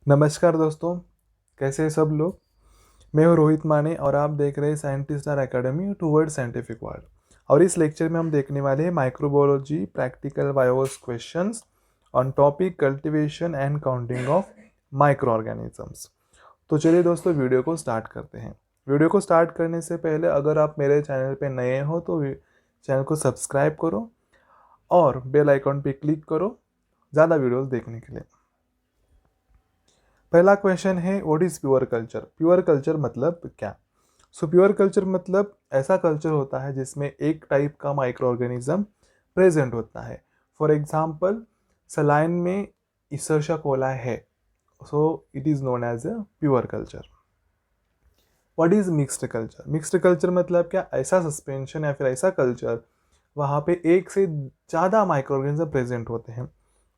नमस्कार दोस्तों, कैसे हैं सब लोग। मैं हूं रोहित माने और आप देख रहे हैं scientist star academy toward scientific world. और इस लेक्चर में हम देखने वाले हैं microbiology practical BIOS questions on topic cultivation and counting of micro organisms. तो चलिए दोस्तों, वीडियो को स्टार्ट करते हैं। वीडियो को स्टार्ट करने से पहले अगर आप मेरे चैनल पे नए हो तो चैनल को सब्सक्राइब करो और बेल आइकॉन पे क्लिक करो ज़्यादा वीडियोस देखने के लिए। पहला क्वेश्चन है, what is pure culture. Pure culture मतलब क्या। प्योर कल्चर मतलब ऐसा कल्चर होता है जिसमें एक टाइप का माइक्रो ऑर्गेनिज्म प्रेजेंट होता है। फॉर एग्जाम्पल, सलाइन में इशर्शा कोला है, so it is known as a pure culture. What is mixed culture. Mixed culture मतलब क्या, ऐसा सस्पेंशन या फिर ऐसा कल्चर वहाँ पे एक से ज़्यादा माइक्रो ऑर्गेनिज्म प्रेजेंट होते हैं।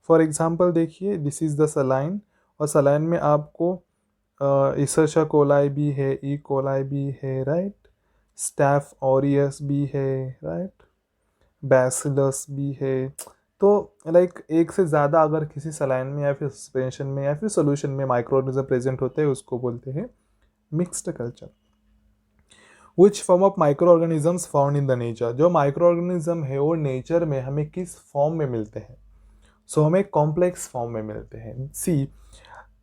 फॉर एग्जाम्पल देखिए, दिस इज द सलाइन, और सलाइन में आपको इशर्शा कोलाई भी है, ई कोलाई भी है, राइट, स्टैफ ऑरियस भी है, राइट, बैसिलस भी है। तो लाइक एक से ज़्यादा अगर किसी सलाइन में या फिर सस्पेंशन में या फिर सोल्यूशन में माइक्रो ऑर्गेनिज्म प्रेजेंट होते हैं उसको बोलते हैं mixed culture. Which form of micro organisms found in the nature. जो माइक्रो ऑर्गेनिज्म है वो नेचर में हमें किस फॉर्म में मिलते हैं। हमें कॉम्प्लेक्स फॉर्म में मिलते हैं। सी,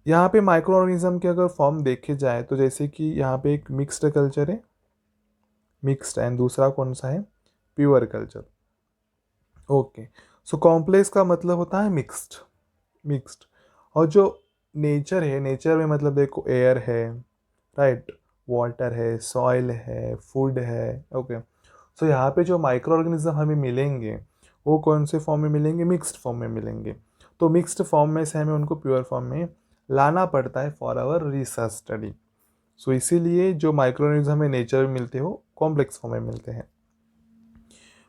यहाँ पे माइक्रो ऑर्गेनिज्म के अगर फॉर्म देखे जाए तो जैसे कि यहाँ पे एक मिक्स्ड कल्चर है, मिक्स्ड, एंड दूसरा कौन सा है, प्योर कल्चर। ओके, कॉम्प्लेक्स का मतलब होता है मिक्स्ड, मिक्स्ड। और जो नेचर है, नेचर में मतलब देखो एयर है, राइट, वाटर है, सॉइल है, फूड है। ओके, यहाँ पे जो माइक्रो ऑर्गेनिज्म हमें मिलेंगे वो कौन से फॉर्म में मिलेंगे, मिक्स्ड फॉर्म में मिलेंगे। तो मिक्स्ड फॉर्म में से हमें उनको प्योर फॉर्म में लाना पड़ता है फॉर आवर रिसर्च स्टडी। इसीलिए जो माइक्रो ऑर्गेनिज्म हमें नेचर में मिलते हो कॉम्प्लेक्स फॉर्म में मिलते हैं।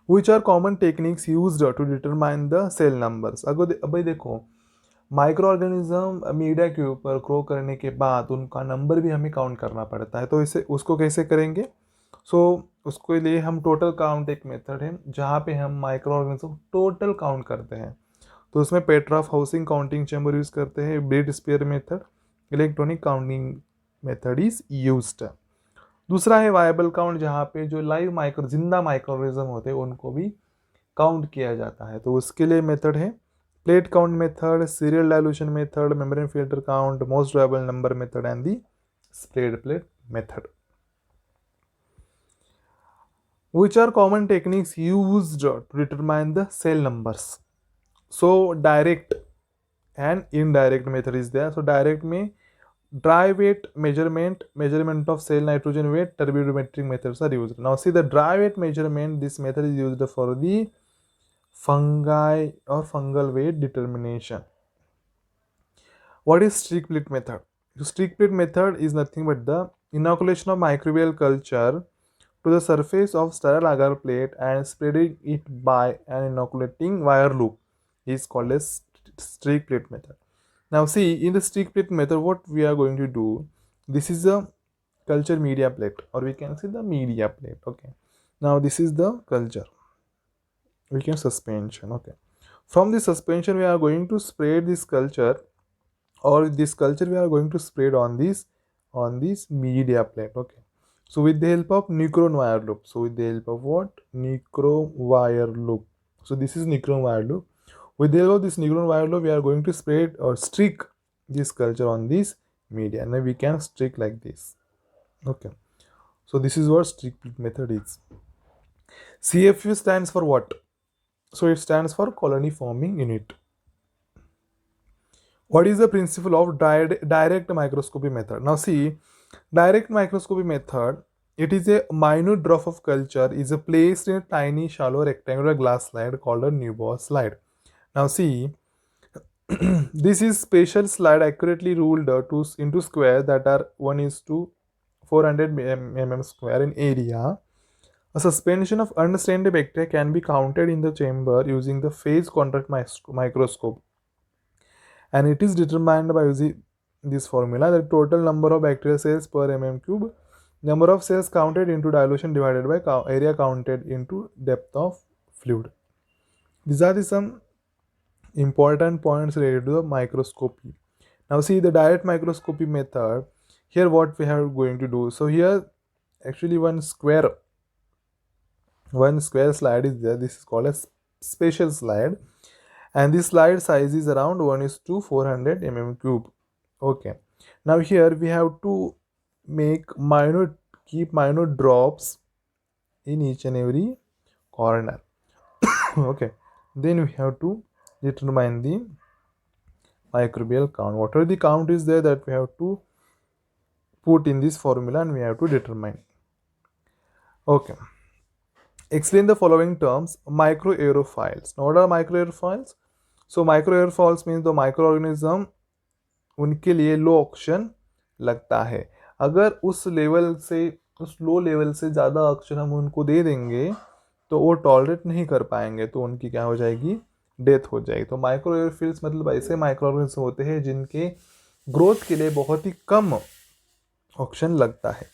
Which are common techniques use to determine the cell numbers. अभी देखो, माइक्रो ऑर्गेनिज्म मीडिया के ऊपर ग्रो करने के बाद उनका नंबर भी हमें काउंट करना पड़ता है। तो इसे उसको कैसे करेंगे। उसके लिए हम टोटल काउंट एक मेथड है जहाँ पे हम माइक्रो ऑर्गेनिज्म टोटल काउंट करते हैं। तो उसमें पेट्राफ हाउसिंग काउंटिंग चैम्बर यूज करते हैं, Breed smear method, electronic counting method is used. दूसरा है वायबल काउंट, जहाँ पे जो लाइव माइक्रो जिंदा माइक्रो ऑर्गेनिज्म होते हैं उनको भी काउंट किया जाता है। तो उसके लिए मेथड है plate count method, serial dilution method, membrane filter count, most viable number method and the spread plate method. Which are common techniques used to determine the cell numbers. Direct and indirect method is there. Direct में dry weight measurement, measurement of cell nitrogen weight, turbidimetric methods are used. Now see the dry weight measurement, this method is used for the fungi or fungal weight determination. What is streak plate method? The streak plate method is nothing but the inoculation of microbial culture to the surface of sterile agar plate and spreading it by an inoculating wire loop is called as streak plate method. Now see, in the streak plate method what we are going to do, this is a culture media plate, or we can say the media plate. Okay, now this is the culture, we can suspension. Okay, from the suspension we are going to spread this culture, or this culture we are going to spread on this media plate. Okay, so with the help of Necron wire loop. So with the help of what? Necron wire loop. So this is Necron wire loop. With the help of this Necron wire loop, we are going to spread or streak this culture on this media, and then we can streak like this. Okay, so this is what streak method is. CFU stands for what? So it stands for colony forming unit. What is the principle of direct microscopy method? Now see, direct microscopy method, it is a minute drop of culture is placed in a tiny shallow rectangular glass slide called a Neubauer slide. Now see, this is special slide accurately ruled into square that are 1:400 mm square in area. A suspension of unstained bacteria can be counted in the chamber using the phase contact microscope, and it is determined by using this formula: the total number of bacterial cells per mm3, number of cells counted into dilution divided by area counted into depth of fluid. These are some important points related to the microscopy. Now see the direct microscopy method. Here what we are going to do. So here actually one square slide is there. This is called a spatial slide, and this slide size is around 1:400 cube. Okay. Now here we have to keep minute drops in each and every corner. Okay. Then we have to determine the microbial count. Whatever the count is there, that we have to put in this formula and we have to determine. Okay. Explain the following terms. Microaerophiles. Now what are microaerophiles? So microaerophiles means the microorganism उनके लिए लो oxygen लगता है. अगर उस low level से ज़्यादा oxygen हम उनको दे देंगे तो वो टॉलरेट नहीं कर पाएंगे, तो उनकी क्या हो जाएगी, डेथ हो जाएगी. तो माइक्रो एयरफिल्स मतलब ऐसे माइक्रो ऑर्गेनिज्म होते हैं जिनके ग्रोथ के लिए बहुत ही कम ऑक्सीजन लगता है.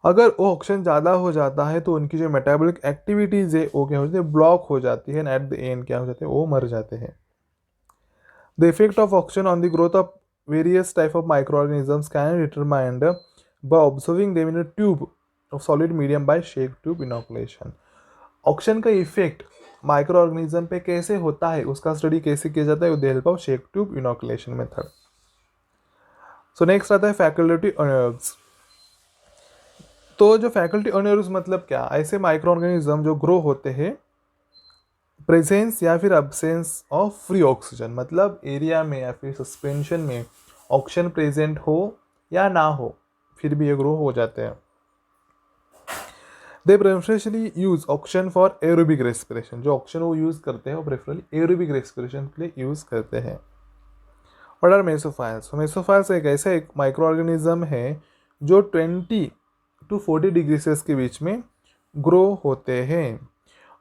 अगर वो ऑक्सीजन ज़्यादा हो जाता है तो उनकी जो मेटाबॉलिक एक्टिविटीज़ है वो क्या हो जाती है, ब्लॉक हो जाती है, एंड एट द एंड क्या हो जाते हैं, वो मर जाते हैं. The effect of oxygen on the growth of various type of microorganisms can be determined by observing them in a tube of solid medium by shake tube inoculation. Oxygen का effect micro organism पे कैसे होता है, उसका study कैसे किया जाता है, with the help of shake tube inoculation method. So next आता है फैकल्टी ऑर्गेनिज्म. तो जो फैकल्टी ऑर्गेनिज्म मतलब क्या, ऐसे माइक्रो ऑर्गेनिज्म जो ग्रो होते हैं प्रेजेंस या फिर अब्सेंस ऑफ फ्री ऑक्सीजन, मतलब एरिया में या फिर सस्पेंशन में ऑक्सीजन प्रेजेंट हो या ना हो फिर भी ये ग्रो हो जाते हैं. They preferentially use oxygen for aerobic respiration. जो ऑक्सीजन वो यूज करते हैं वो प्रेफरली एरोबिक रेस्पिरेशन के लिए यूज करते हैं. What are मेसोफाइल्स? मेसोफाइल्स एक माइक्रो ऑर्गेनिज्म है जो 20 to 40 डिग्री सेल्सियस के बीच में ग्रो होते हैं,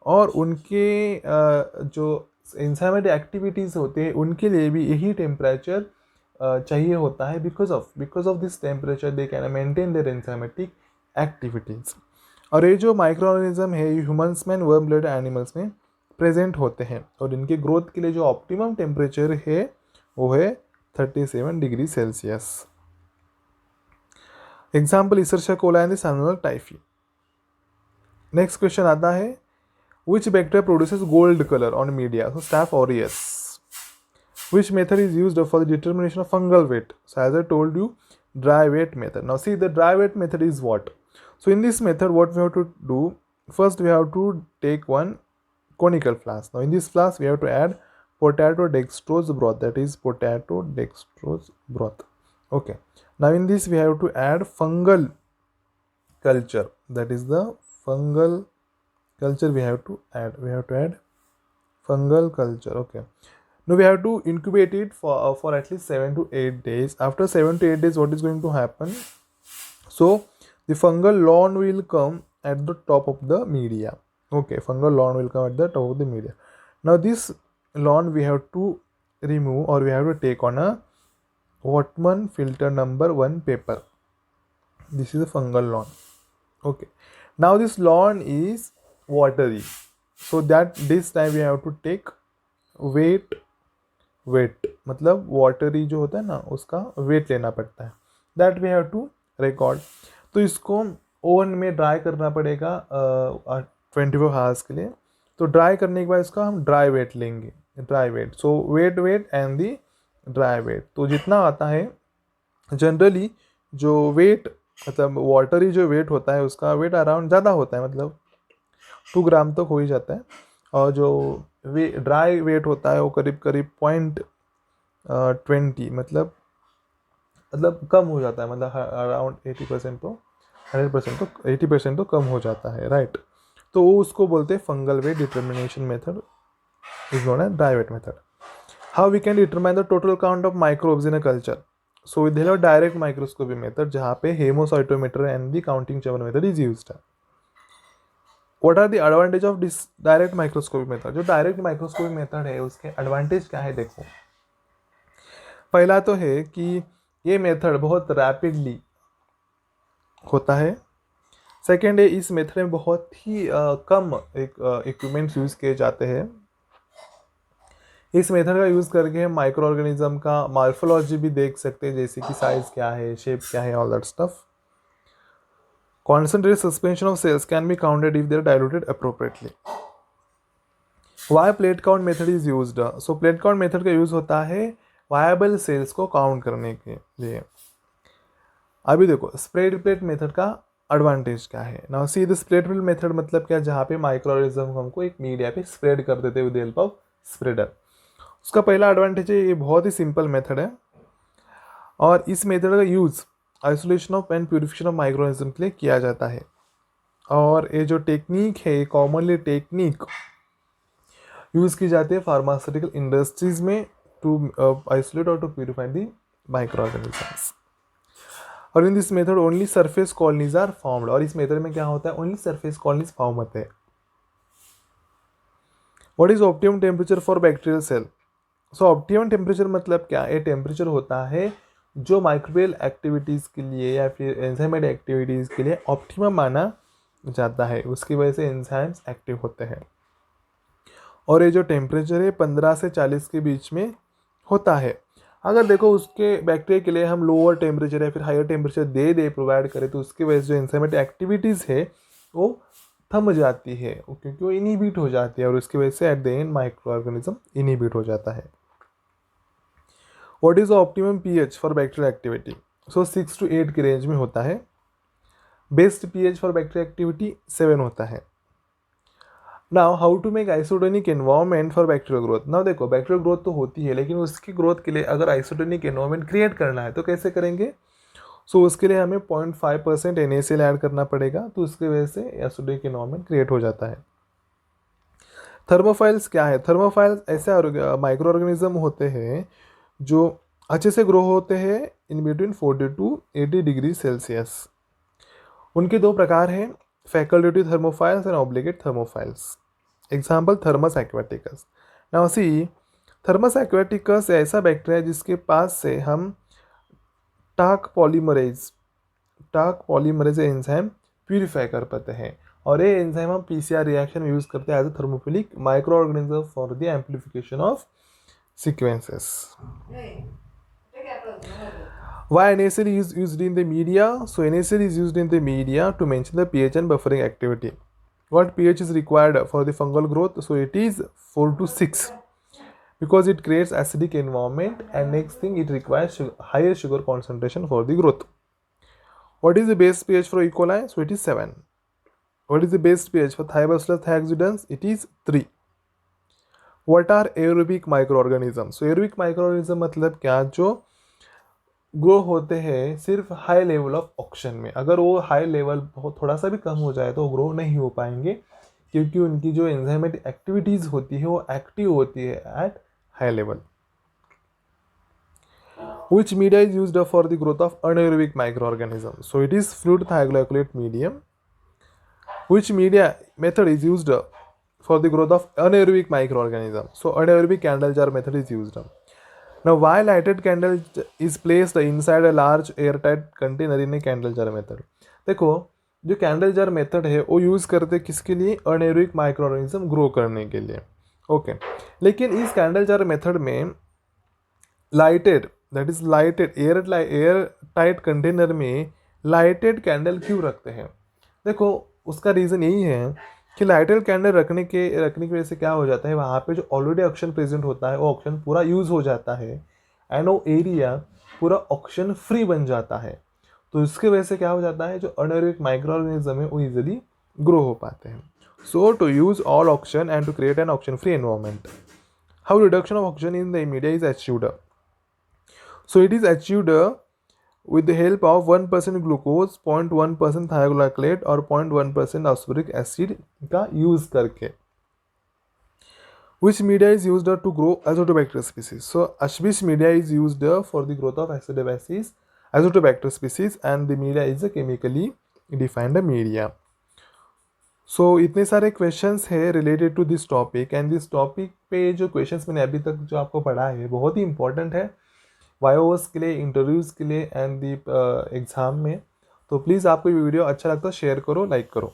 और उनके जो एंजाइमेटिक एक्टिविटीज़ होते हैं उनके लिए भी यही टेम्परेचर चाहिए होता है. Because of this temperature they can maintain their enzymatic activities. और ये जो माइक्रो ऑर्गेनिज्म है ये ह्यूमंस में, वर्म ब्लड एनिमल्स में प्रेजेंट होते हैं, और इनके ग्रोथ के लिए जो ऑप्टिमम टेम्परेचर है वो है 37 degree Celsius. Example Escherichia coli and Salmonella typhi. Next question आता है, which bacteria produces gold color on media? So Staph aureus. Which method is used for the determination of fungal weight? So as I told you, dry weight method. Now see, the dry weight method is what? So in this method what we have to do, first we have to take one conical flask. Now in this flask we have to add potato dextrose broth, that is potato dextrose broth. Okay. Now in this we have to add fungal culture, that is the fungal culture we have to add fungal culture. Okay. Now we have to incubate it for at least 7 to 8 days. After 7 to 8 days what is going to happen, so the fungal lawn will come at the top of the media. Okay, fungal lawn will come at the top of the media. Now this lawn we have to remove, or we have to take on a Whatman filter number 1 paper. This is a fungal lawn. Okay. Now this lawn is watery, so that this time we have to take weight मतलब watery जो होता है ना उसका weight लेना पड़ता है, that we have to record. तो इसको ओवन में ड्राई करना पड़ेगा 24 आवर्स के लिए. तो ड्राई करने के बाद इसका हम ड्राई वेट लेंगे, dry weight. So wet and the dry weight. तो जितना आता है जनरली जो वेट मतलब वाटरी जो वेट होता है उसका वेट अराउंड ज़्यादा होता है, मतलब 2 ग्राम तक हो ही जाता है, और जो ड्राई वेट होता है वो करीब 0.20 मतलब कम हो जाता है, मतलब अराउंड 80% तो 100% तो 80% तो कम हो जाता है, राइट. तो वो उसको बोलते हैं fungal weight determination method, is known as dry weight method. How we can determine the total count of microbes in a culture? So with help direct microscopy method, जहाँ पे haemocytometer and the counting chamber method is used है. What are the advantage of this direct microscopy method? जो direct microscopy method है उसके advantage क्या है, देखो. पहला तो है कि ये मेथड बहुत रैपिडली होता है. सेकेंड है इस मेथड में बहुत ही कम इक्विपमेंट्स यूज़ किए जाते हैं. इस मेथड का यूज़ करके हम माइक्रो ऑर्गेनिज्म का मॉर्फोलॉजी भी देख सकते हैं, जैसे कि साइज क्या है, शेप क्या है, all that stuff. Concentrated suspension of cells can be counted if they are diluted appropriately. Why plate count method is used? So plate count method का यूज़ होता है वायबल सेल्स को काउंट करने के लिए. अभी देखो स्प्रेड प्लेट मेथड का एडवांटेज क्या है. Now see the spread plate method मतलब क्या, जहाँ पे माइक्रो ऑर्गेनिज्म हमको एक मीडिया पे स्प्रेड कर देते विद हेल्प ऑफ स्प्रेडर. उसका पहला एडवांटेज है ये बहुत ही सिंपल मेथड है, और इस मेथड का use isolation of and purification of micro organism के लिए किया जाता है. और ये जो टेक्निक है कॉमनली टेक्निक यूज़ की जाती है फार्मास्यूटिकल इंडस्ट्रीज में टू आइसोलेट और to purify the microorganisms. और in this method only surface colonies are formed. और इस मेथड में क्या होता है, ओनली सरफेस कॉलोनीज फॉर्म होते हैं. What is optimum temperature for bacterial cell? So optimum temperature मतलब क्या, ये टेम्परेचर होता है जो माइक्रोबियल एक्टिविटीज़ के लिए या फिर एंजाइमेटिक एक्टिविटीज़ के लिए ऑप्टिमम माना जाता है. उसकी वजह से एंजाइम्स एक्टिव होते हैं. और ये जो टेम्परेचर है 15 से 40 के बीच में होता है. अगर देखो उसके बैक्टीरिया के लिए हम लोअर टेम्परेचर या फिर हायर टेम्परेचर दे प्रोवाइड करें, तो उसकी वजह से जो एंजाइमेटिक एक्टिविटीज़ है वो थम जाती है, क्योंकि वो इनहिबिट हो जाती है, और उसकी वजह से at the end microorganism inhibit हो जाता है. What is the optimum pH for bacterial activity? So 6 to 8 के रेंज में होता है. Best pH for bacterial activity 7 होता है. Now how to make isotonic environment for bacterial growth. Now देखो बैक्टीरियल ग्रोथ तो होती है, लेकिन उसकी ग्रोथ के लिए अगर आइसोटोनिक एनवायरनमेंट क्रिएट करना है तो कैसे करेंगे? सो उसके लिए हमें 0.5% NaCl ऐड करना पड़ेगा, तो उसकी वजह से आइसोटोनिक एनवायरनमेंट क्रिएट हो जाता है. थर्मोफाइल्स क्या है? थर्मोफाइल्स ऐसे माइक्रो ऑर्गेनिज्म होते हैं जो अच्छे से ग्रो होते हैं in between 40 to 80 degree Celsius. उनके दो प्रकार हैं, facultative thermophiles and obligate thermophiles. Example thermos aquaticus. Now see thermos aquaticus ऐसा बैक्टीरिया जिसके पास से हम टाक पॉलीमरेज एंजाइम प्यूरिफाई कर पाते हैं, और ये एंजाइम हम PCR रिएक्शन में यूज करते हैं as a thermophilic microorganism for the amplification of sequences. Why NaCl is used in the media? So NaCl is used in the media to mention the pH and buffering activity. What pH is required for the fungal growth? So it is 4 to 6 because it creates acidic environment, and next thing it requires higher sugar concentration for the growth. What is the base pH for E. coli? So it is 7. What is the base pH for Thiobacillus thiazidans? It is 3. What are aerobic microorganisms? So aerobic microorganism मतलब क्या, जो grow होते हैं सिर्फ high level of oxygen में. अगर वो high level बहुत थोड़ा सा भी कम हो जाए तो ग्रो नहीं हो पाएंगे, क्योंकि उनकी जो एंजाइमेटिक एक्टिविटीज़ होती है वो एक्टिव होती है at high level. Which media is used for the growth of anaerobic microorganisms? So it is fluid thioglycolate medium. Which media method is used for the growth of anaerobic microorganisms? So anaerobic candle jar method is used. Now, why lighted candle is placed inside a large airtight container in a candle jar method? देखो जो candle jar method है वो use करते किसके लिए? Anaerobic micro organism grow करने के लिए. ओके, लेकिन इस कैंडल जार मेथड में लाइटेड एयर टाइट कंटेनर में लाइटेड कैंडल क्यों रखते हैं? देखो उसका रीज़न यही है कि लाइटेड कैंडल रखने की वजह से क्या हो जाता है, वहाँ पे जो ऑलरेडी ऑक्सीजन प्रेजेंट होता है वो ऑक्सीजन पूरा यूज़ हो जाता है, एंड वो एरिया पूरा ऑक्सीजन फ्री बन जाता है. तो इसके वजह से क्या हो जाता है, जो अनएरोबिक माइक्रो ऑर्गेनिज्म है वो इजीली ग्रो हो पाते हैं. So to use all oxygen and to create an oxygen free environment, how reduction of oxygen in the media is achieved? So it is achieved with the help of 1% glucose, 0.1% thioglycolate और 0.1% ascorbic acid का use करके. Which media is used to grow azotobacter species? So which media is used for the growth of azotobacter species, and the media is a chemically defined media. So इतने सारे questions है related to this topic, and this topic पे जो questions मैंने अभी तक जो आपको पढ़ा है बहुत ही इंपॉर्टेंट है वाईओएस के लिए, इंटरव्यूज़ के लिए एंड दी एग्ज़ाम में. तो प्लीज़ आपको ये वीडियो अच्छा लगता है शेयर करो, लाइक करो.